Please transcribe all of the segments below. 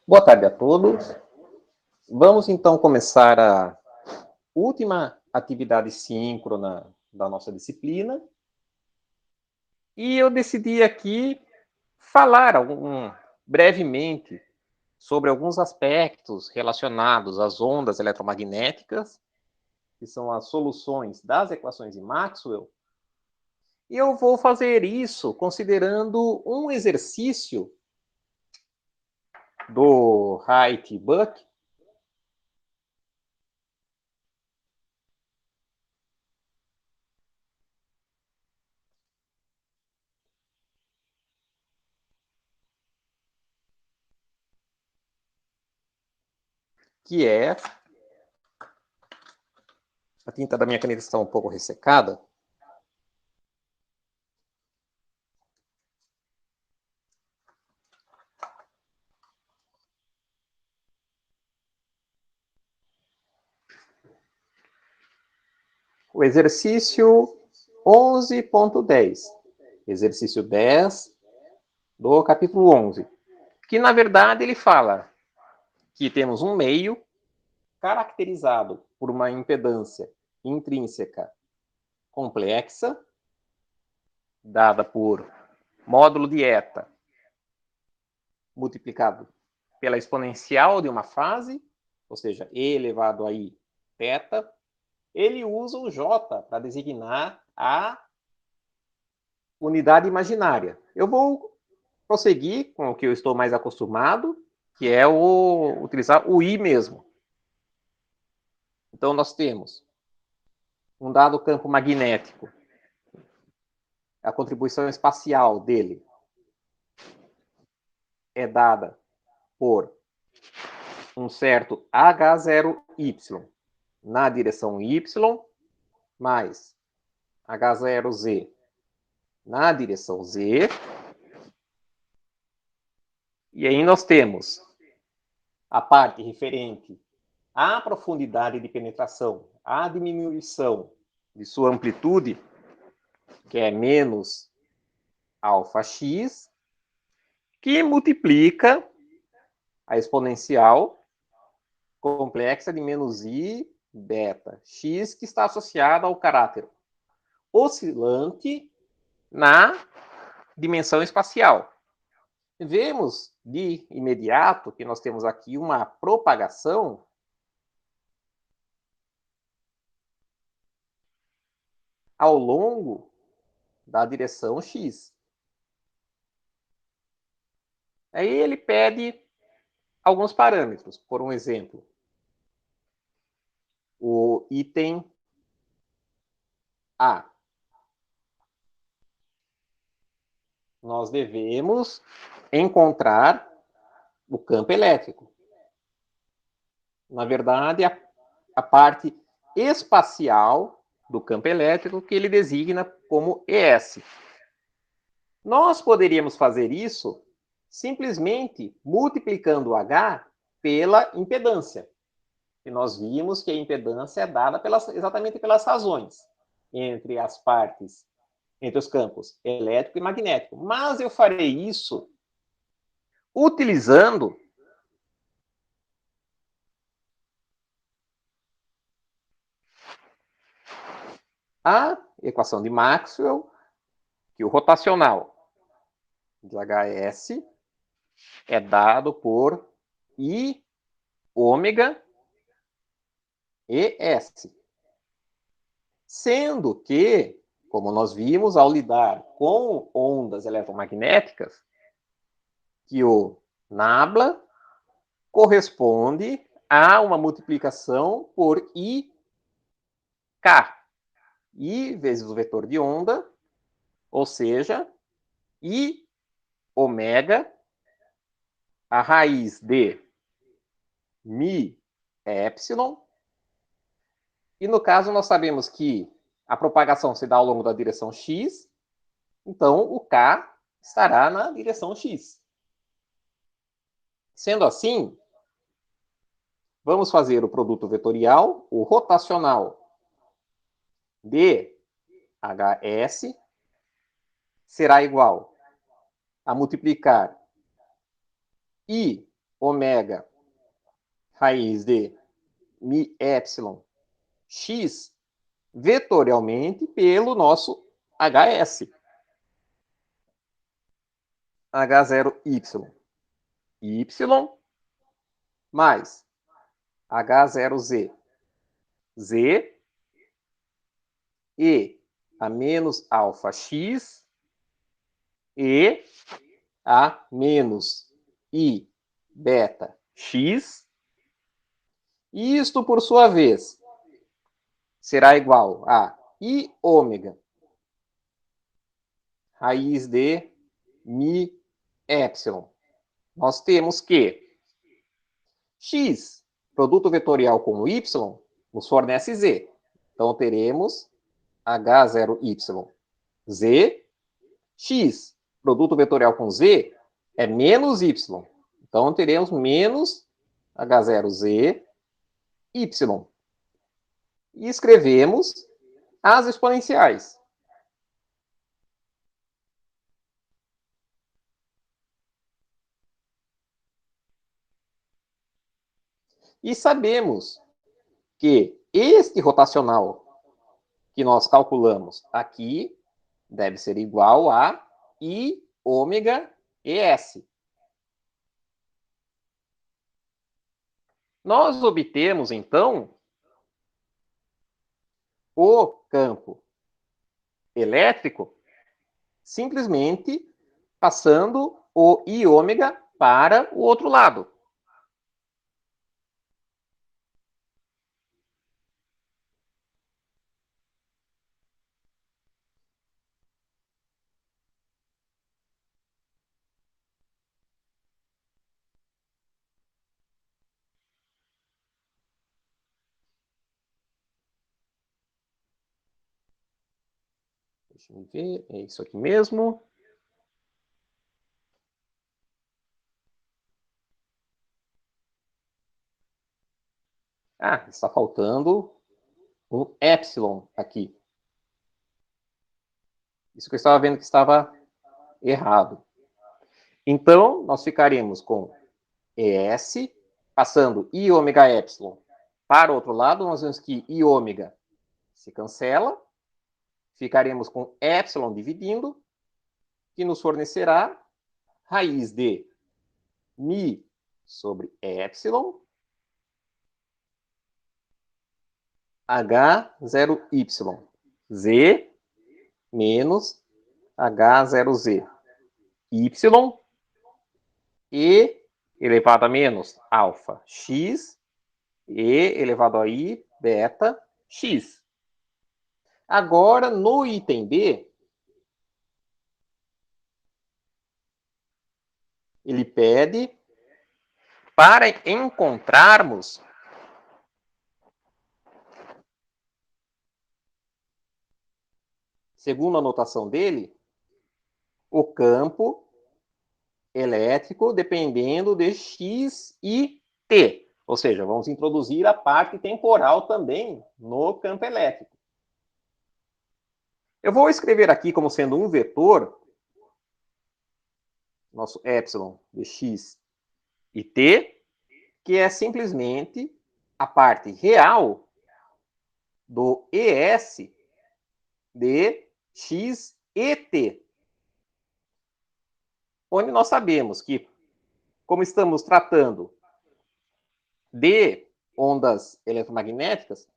Boa tarde a todos. Vamos então começar a última atividade síncrona da nossa disciplina. E eu decidi aqui falar brevemente sobre alguns aspectos relacionados às ondas eletromagnéticas, que são as soluções das equações de Maxwell. E eu vou fazer isso considerando um exercício do Wright e Buck, que é... A tinta da minha caneta está um pouco ressecada. O exercício 11.10. Exercício 10 do capítulo 11. Que, na verdade, ele fala que temos um meio caracterizado por uma impedância intrínseca complexa, dada por módulo de eta multiplicado pela exponencial de uma fase, ou seja, e elevado a i θ. Ele usa o j para designar a unidade imaginária. Eu vou prosseguir com o que eu estou mais acostumado, que é utilizar o i mesmo. Então, nós temos um dado campo magnético, a contribuição espacial dele é dada por um certo H0y na direção y, mais H0z na direção z. E aí nós temos a parte referente à profundidade de penetração, à diminuição de sua amplitude, que é menos αx, que multiplica a exponencial complexa de menos i beta x, que está associada ao caráter oscilante na dimensão espacial. Vemos de imediato que nós temos aqui uma propagação ao longo da direção x. Aí ele pede alguns parâmetros. Por um exemplo, o item A. Nós devemos encontrar o campo elétrico. Na verdade, a parte espacial do campo elétrico, que ele designa como ES. Nós poderíamos fazer isso simplesmente multiplicando H pela impedância. E nós vimos que a impedância é dada exatamente pelas razões entre as partes, entre os campos elétrico e magnético. Mas eu farei isso utilizando a equação de Maxwell, que o rotacional de Hs é dado por I ômega ES. Sendo que, como nós vimos ao lidar com ondas eletromagnéticas, que o nabla corresponde a uma multiplicação por IK. I vezes o vetor de onda, ou seja, I ômega, a raiz de mi epsilon. E no caso, nós sabemos que a propagação se dá ao longo da direção x, então o K estará na direção x. Sendo assim, vamos fazer o produto vetorial, o rotacional de Hs será igual a multiplicar I ômega raiz de mi epsilon x vetorialmente pelo nosso HS. H0y. Y mais H0z. Z e a menos alfa x e a menos i beta x. Isto, por sua vez, será igual a i ômega raiz de mi epsilon. Nós temos que x, produto vetorial com y, nos fornece z. Então, teremos H0y z. X, produto vetorial com z, é menos y. Então, teremos menos H0z y. E escrevemos as exponenciais. E sabemos que este rotacional que nós calculamos aqui deve ser igual a I ômega ES. Nós obtemos, então, o campo elétrico simplesmente passando o I ômega para o outro lado. Deixa eu ver, é isso aqui mesmo. Ah, está faltando um epsilon aqui. Isso que eu estava vendo que estava errado. Então, nós ficaremos com ES, passando I ômega epsilon para o outro lado, nós vemos que I ômega se cancela, ficaremos com epsilon dividindo, que nos fornecerá raiz de mi sobre epsilon H0y, z menos H0z, y e elevado a menos alfa x e elevado a i beta x. Agora, no item B, ele pede para encontrarmos segundo a notação dele, o campo elétrico dependendo de x e t. Ou seja, vamos introduzir a parte temporal também no campo elétrico. Eu vou escrever aqui como sendo um vetor, nosso epsilon de x e t, que é simplesmente a parte real do ES de x e t. Onde nós sabemos que, como estamos tratando de ondas eletromagnéticas,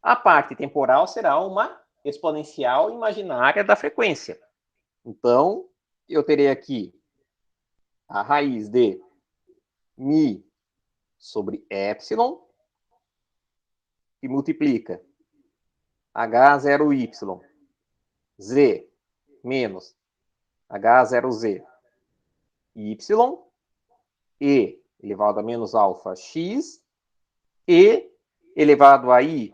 a parte temporal será uma exponencial imaginária da frequência. Então, eu terei aqui a raiz de mi sobre epsilon, que multiplica H0y, z menos H0z, y, e elevado a menos alfa x, e elevado a i,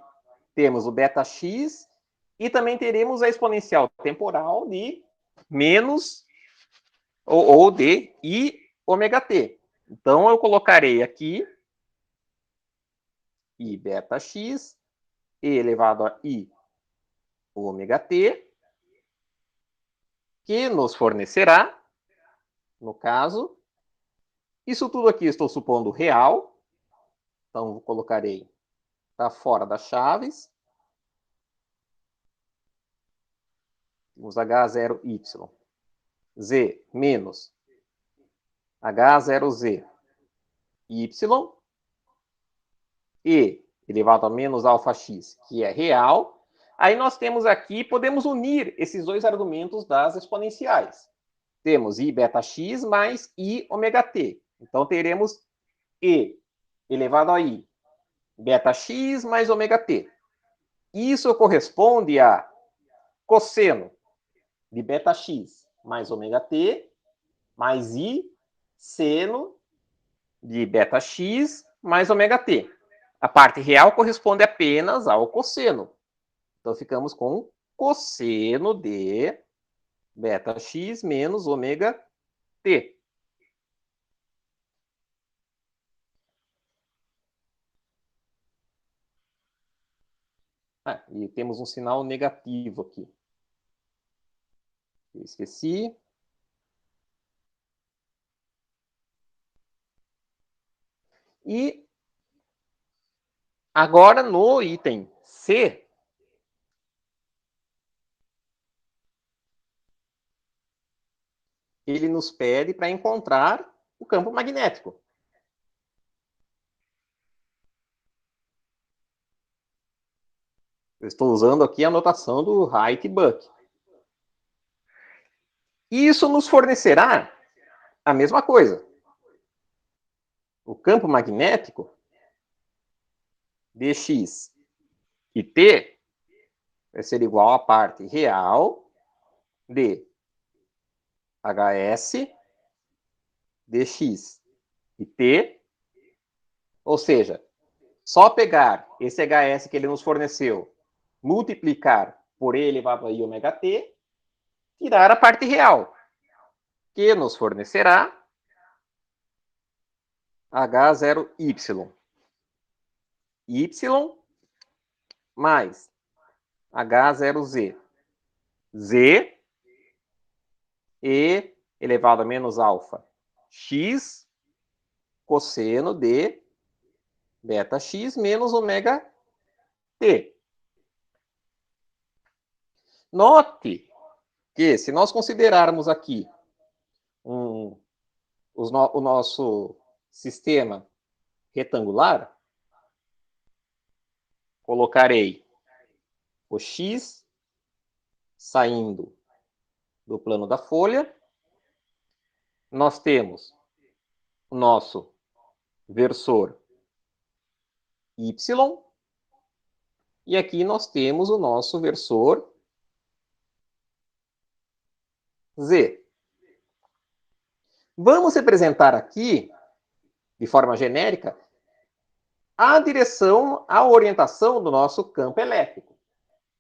temos o beta x, e também teremos a exponencial temporal de menos ou de i ômega t. Então, eu colocarei aqui i beta x, e elevado a i ômega t, que nos fornecerá, no caso, Isso tudo aqui estou supondo real. Então, colocarei para fora das chaves. Temos H0Y. Z menos H0Z Y e elevado a menos alfa x, que é real. Aí nós temos aqui, podemos unir esses dois argumentos das exponenciais. Temos I beta x mais I ômega t. Então, teremos E elevado a I beta x mais ômega t. Isso corresponde a cosseno de beta x mais ômega t mais I seno de beta x mais ômega t. A parte real corresponde apenas ao cosseno. Então, ficamos com cosseno de beta x menos ômega t. E temos um sinal negativo aqui. Eu esqueci. E agora, no item C, ele nos pede para encontrar o campo magnético. Eu estou usando aqui a notação do Reit-Buck. E isso nos fornecerá a mesma coisa. O campo magnético dx e t vai ser igual à parte real de hs dx e t, ou seja, só pegar esse hs que ele nos forneceu, multiplicar por e elevado a i ômega t, tirar a parte real, que nos fornecerá H0y. Y mais H0z. Z e elevado a menos alfa x cosseno de beta x menos ômega t. Note que, se nós considerarmos aqui o nosso sistema retangular, colocarei o x saindo do plano da folha. Nós temos o nosso versor y, e aqui nós temos o nosso versor z. Vamos representar aqui, de forma genérica, a direção, a orientação do nosso campo elétrico.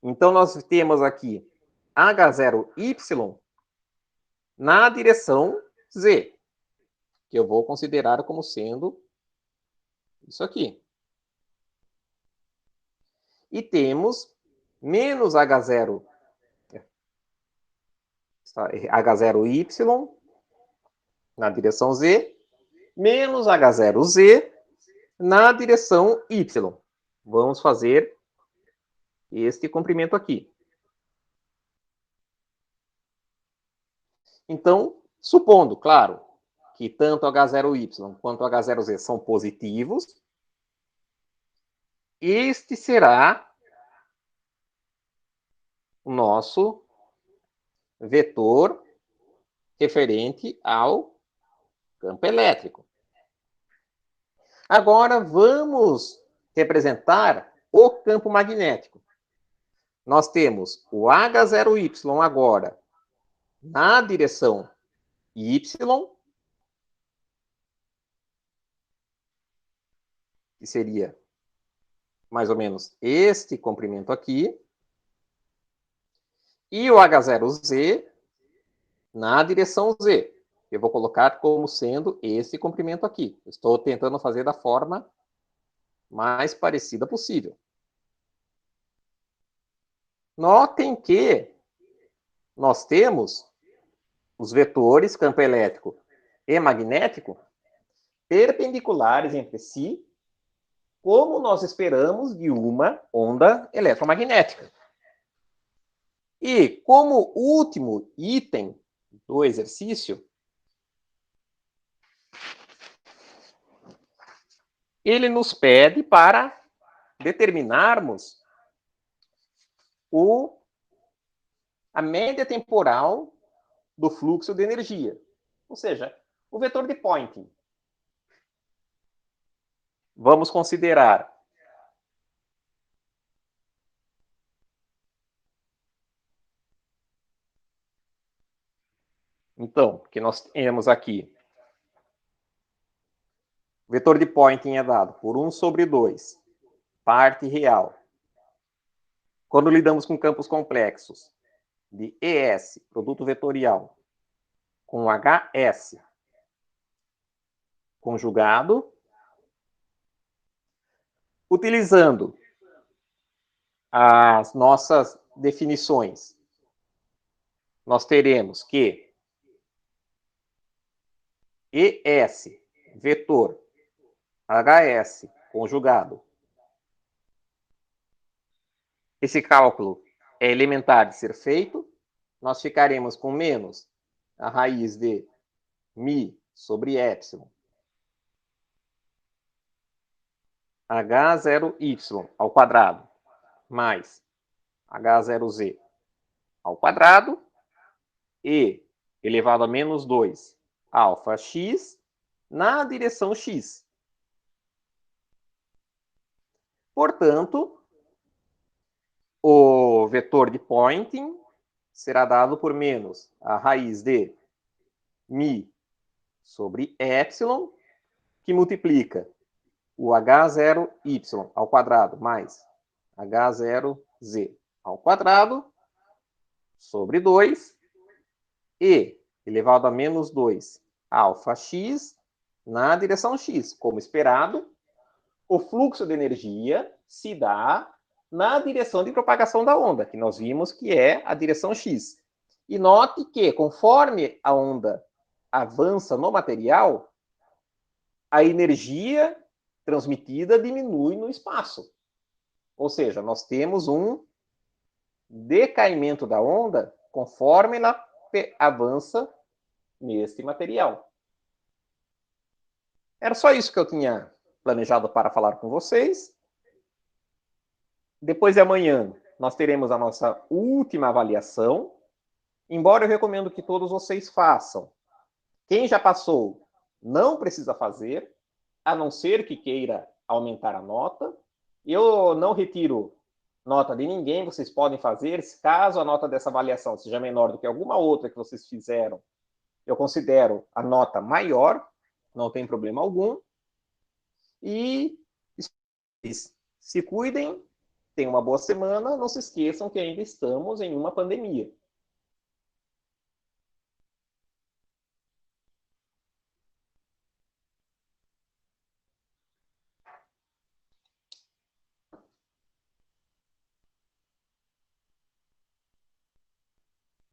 Então, nós temos aqui H0y na direção z, que eu vou considerar como sendo isso aqui. E temos menos H0y na direção z, menos H0z na direção y. Vamos fazer este comprimento aqui. Então, supondo, claro, que tanto H0y quanto H0z são positivos, este será o nosso vetor referente ao campo elétrico. Agora, vamos representar o campo magnético. Nós temos o H0y agora na direção y, que seria mais ou menos este comprimento aqui, e o H0z na direção z. Eu vou colocar como sendo esse comprimento aqui. Estou tentando fazer da forma mais parecida possível. Notem que nós temos os vetores campo elétrico e magnético perpendiculares entre si, como nós esperamos de uma onda eletromagnética. E como último item do exercício, ele nos pede para determinarmos a média temporal do fluxo de energia. Ou seja, o vetor de Poynting. Vamos considerar então, que nós temos aqui, o vetor de Poynting é dado por 1 sobre 2, parte real. Quando lidamos com campos complexos de ES, produto vetorial, com HS conjugado, utilizando as nossas definições, nós teremos que ES, vetor, HS, conjugado. Esse cálculo é elementar de ser feito. Nós ficaremos com menos a raiz de μ sobre epsilon H0y ao quadrado mais H0z ao quadrado e elevado a menos 2 alfa x na direção x. Portanto, o vetor de Poynting será dado por menos a raiz de μ sobre epsilon, que multiplica o H0y ao quadrado mais H0z ao quadrado sobre 2 e elevado a menos 2 alfa x na direção x. Como esperado, o fluxo de energia se dá na direção de propagação da onda, que nós vimos que é a direção x. E note que, conforme a onda avança no material, a energia transmitida diminui no espaço. Ou seja, nós temos um decaimento da onda conforme ela avança neste material. Era só isso que eu tinha planejado para falar com vocês. Depois de amanhã, nós teremos a nossa última avaliação, embora eu recomendo que todos vocês façam. Quem já passou não precisa fazer, a não ser que queira aumentar a nota. Eu não retiro nota de ninguém, vocês podem fazer. Caso a nota dessa avaliação seja menor do que alguma outra que vocês fizeram, eu considero a nota maior, não tem problema algum. E se cuidem, tenham uma boa semana, não se esqueçam que ainda estamos em uma pandemia.